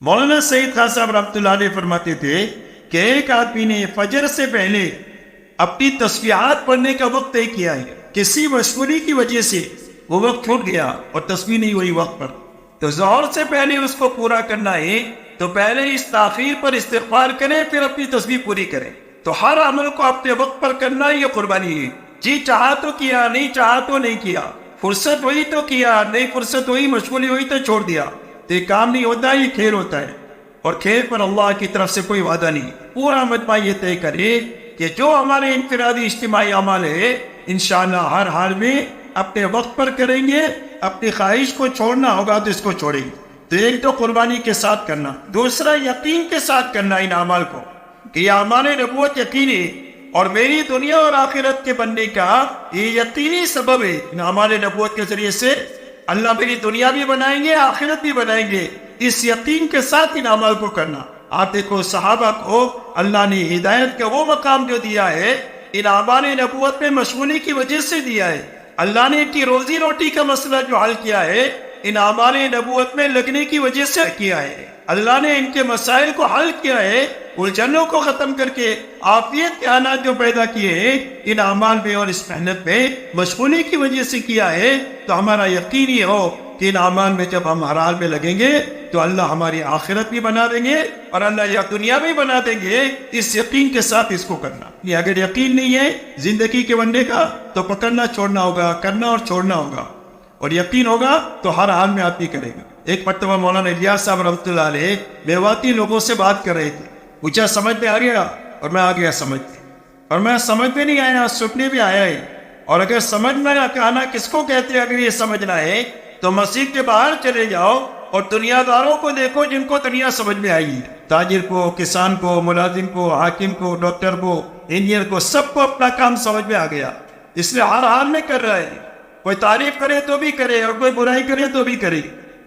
مولانا سعید خان صاحب رحمۃ اللہ علیہ فرماتے تھے کہ ایک آدمی نے فجر سے پہلے اپنی تسبیحات پڑھنے کا وقت طے کیا ہے، کسی مشغولی کی وجہ سے وہ وقت چھوٹ گیا اور تسبیح نہیں ہوئی وقت پر، تو ظہر سے پہلے اس کو پورا کرنا ہے، تو پہلے اس تاخیر پر استغفار کریں، پھر اپنی تسبیح پوری کریں۔ تو ہر عمل کو اپنے وقت پر کرنا یہ قربانی ہے۔ جی چاہا تو کیا، نہیں چاہا تو نہیں کیا، فرصت ہوئی تو کیا، نہیں فرصت ہوئی، مشغولی ہوئی تو چھوڑ دیا۔ تو یہ کام نہیں ہوتا، یہ کھیل ہوتا ہے، اور کھیل پر اللہ کی طرف سے کوئی وعدہ نہیں۔ پورا مجمع یہ طے کرے کہ جو ہمارے انفرادی اجتماعی عمل ہے انشاءاللہ ہر حال میں اپنے وقت پر کریں گے، اپنی خواہش کو چھوڑنا ہوگا تو اس کو چھوڑیں گے۔ تو ایک تو قربانی کے ساتھ کرنا، دوسرا یقین کے ساتھ کرنا ان اعمال کو کہ یہ اعمال نبوت یقین ہے، اور میری دنیا اور آخرت کے بننے کا یہ یقینی سبب ہے۔ ان اعمال نبوت کے ذریعے سے اللہ میری دنیا بھی بنائیں گے، آخرت بھی بنائیں گے، اس یقین کے ساتھ ان اعمال کو کرنا۔ آپ دیکھو صحابہ کو اللہ نے ہدایت کا وہ مقام جو دیا ہے ان اعمال نبوت میں مشغولی کی وجہ سے دیا ہے۔ اللہ نے ان کی روزی روٹی کا مسئلہ جو حل کیا ہے ان اعمال نبوت میں لگنے کی وجہ سے کیا ہے۔ اللہ نے ان کے مسائل کو حل کیا ہے، الجھنوں کو ختم کر کے عافیت کے حالات جو پیدا کیے ہیں ان اعمال میں اور اس محنت میں مشغولی کی وجہ سے کیا ہے۔ تو ہمارا یقین یہ ہو کہ ان اعمال میں جب ہم ہر حال میں لگیں گے تو اللہ ہماری آخرت بھی بنا دیں گے اور اللہ یہ دنیا بھی بنا دیں گے۔ اس یقین کے ساتھ اس کو کرنا، یہ اگر یقین نہیں ہے زندگی کے بندے کا تو پکڑنا چھوڑنا ہوگا، کرنا اور چھوڑنا ہوگا، اور یقین ہوگا تو ہر حال میں آدمی کرے گا۔ ایک مرتبہ مولانا الیاس صاحب رحمۃ اللہ علیہ میواتی لوگوں سے بات کر رہے تھے، پوچھا سمجھ میں آ گیا؟ اور میں آ گیا سمجھ میں، اور میں سمجھ میں نہیں آیا، سننے بھی آیا ہے۔ اور اگر سمجھ میں آنا کس کو کہتے ہیں؟ اگر یہ سمجھنا ہے تو مسجد کے باہر چلے جاؤ اور دنیا داروں کو دیکھو جن کو دنیا سمجھ میں آئی ہے، تاجر کو، کسان کو، ملازم کو، حاکم کو، ڈاکٹر کو، انجینئر کو، سب کو اپنا کام سمجھ میں آ گیا، اس لیے ہر حال میں کر رہا ہے۔ کوئی تعریف کرے تو بھی کرے اور کوئی برائی کرے تو بھی کرے،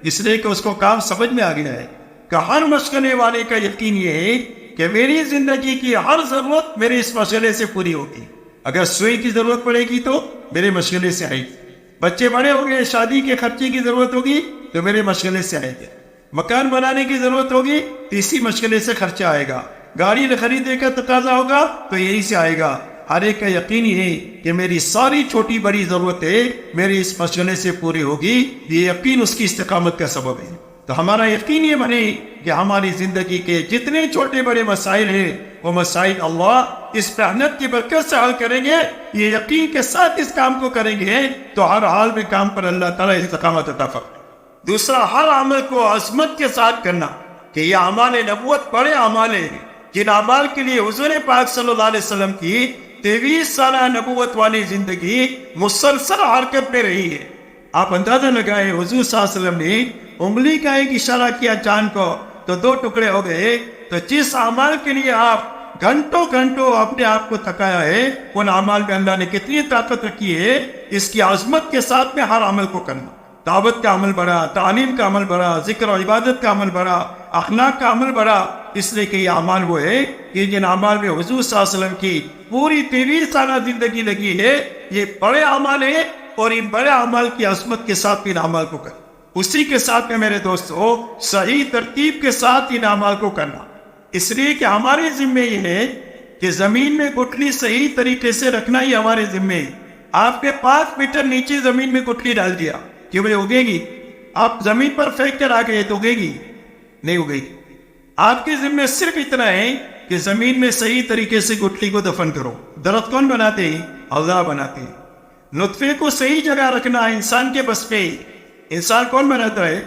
اس لیے کہ اس کو کام سمجھ میں آ گیا ہے کہ ہر مشغلے والے کا یقین یہ ہے کہ میری زندگی کی ہر ضرورت میرے اس مشغلے سے پوری ہوگی۔ اگر سوئی کی ضرورت پڑے گی تو میرے مشغلے سے آئے گی، بچے بڑے ہو گئے، شادی کے خرچے کی ضرورت ہوگی تو میرے مشغلے سے آئے گا، مکان بنانے کی ضرورت ہوگی تو اسی مشغلے سے خرچہ آئے گا، گاڑی خریدنے کا تقاضا ہوگا تو یہی سے آئے گا۔ ہر ایک کا یقین ہے کہ میری ساری چھوٹی بڑی ضرورتیں میری اس مشغلے سے پوری ہوگی، یہ یقین اس کی استقامت کا سبب ہے۔ تو ہمارا یقین یہ بنے کہ ہماری زندگی کے جتنے چھوٹے بڑے مسائل ہیں وہ مسائل اللہ اس محنت کی برکت سے حل کریں گے، یہ یقین کے ساتھ اس کام کو کریں گے تو ہر حال میں کام پر اللہ تعالیٰ استقامت عطا فرمائے۔ دوسرا، ہر عمل کو عظمت کے ساتھ کرنا کہ یہ اعمال نبوت بڑے اعمال ہیں، جن اعمال کے لیے حضور پاک صلی اللہ علیہ وسلم کی 23 سالہ نبوت والی زندگی مسلسل حرکت میں رہی ہے۔ آپ اندازہ لگائے حضور صلی اللہ علیہ وسلم نے انگلی کا ایک اشارہ کیا چاند کو تو 2 ٹکڑے ہو گئے، تو جس اعمال کے لیے آپ گھنٹوں گھنٹوں اپنے آپ کو تھکایا ہے ان اعمال میں اللہ نے کتنی طاقت رکھی ہے۔ اس کی عظمت کے ساتھ میں ہر عمل کو کرنا، دعوت کا عمل بڑھا، تعلیم کا عمل بڑھا، ذکر و عبادت کا عمل بڑھا، اخلاق کا عمل بڑھا، اس لیے کہ یہ اعمال وہ ہے کہ جن اعمال میں حضور صلی اللہ علیہ وسلم کی پوری 23 سالہ زندگی لگی ہے، یہ بڑے اعمال ہیں، اور ان بڑے اعمال کی عظمت کے ساتھ ان اعمال کو کرنا۔ اسی کے ساتھ میں میرے دوستو صحیح ترتیب کے ساتھ ان اعمال کو کرنا، اس لیے کہ ہمارے ذمہ یہ ہے کہ زمین میں گٹھلی صحیح طریقے سے رکھنا ہی ہمارے ذمہ ہے۔ آپ نے 5 میٹر نیچے زمین میں گٹھلی ڈال دیا کہ وہ اگے گی، آپ زمین پر پھینک کر آ گئے تو اگے گی نہیں، اگے گی۔ آپ کے ذمہ صرف اتنا ہے کہ زمین میں صحیح طریقے سے گٹھلی کو دفن کرو۔ درخت کون بناتے ہیں؟ اللہ بناتے ہیں۔ نطفے کو صحیح جگہ رکھنا انسان کے بس پہ، انسان کون بناتا ہے؟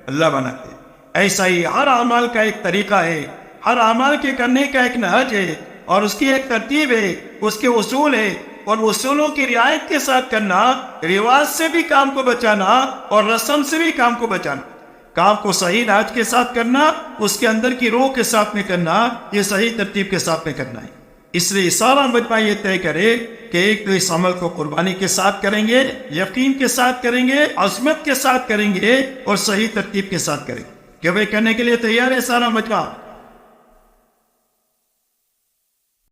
اللہ بناتے ہیں۔ ایسا ہی ہر اعمال کا ایک طریقہ ہے، ہر اعمال کے کرنے کا ایک نہج ہے، اور اس کی ایک ترتیب ہے، اس کے اصول ہے، اور اصولوں کی رعایت کے ساتھ کرنا، رواج سے بھی کام کو بچانا اور رسم سے بھی کام کو بچانا، کام کو صحیح نہج کے ساتھ کرنا، اس کے اندر کی روح کے ساتھ میں کرنا، یہ صحیح ترتیب کے ساتھ میں کرنا ہے۔ اس لیے سارا مجمع یہ طے کرے کہ ایک تو اس عمل کو قربانی کے ساتھ کریں گے، یقین کے ساتھ کریں گے، عظمت کے ساتھ کریں گے، اور صحیح ترتیب کے ساتھ کریں گے۔ کہ وہ کرنے کے لیے تیار ہے سارا مجمع؟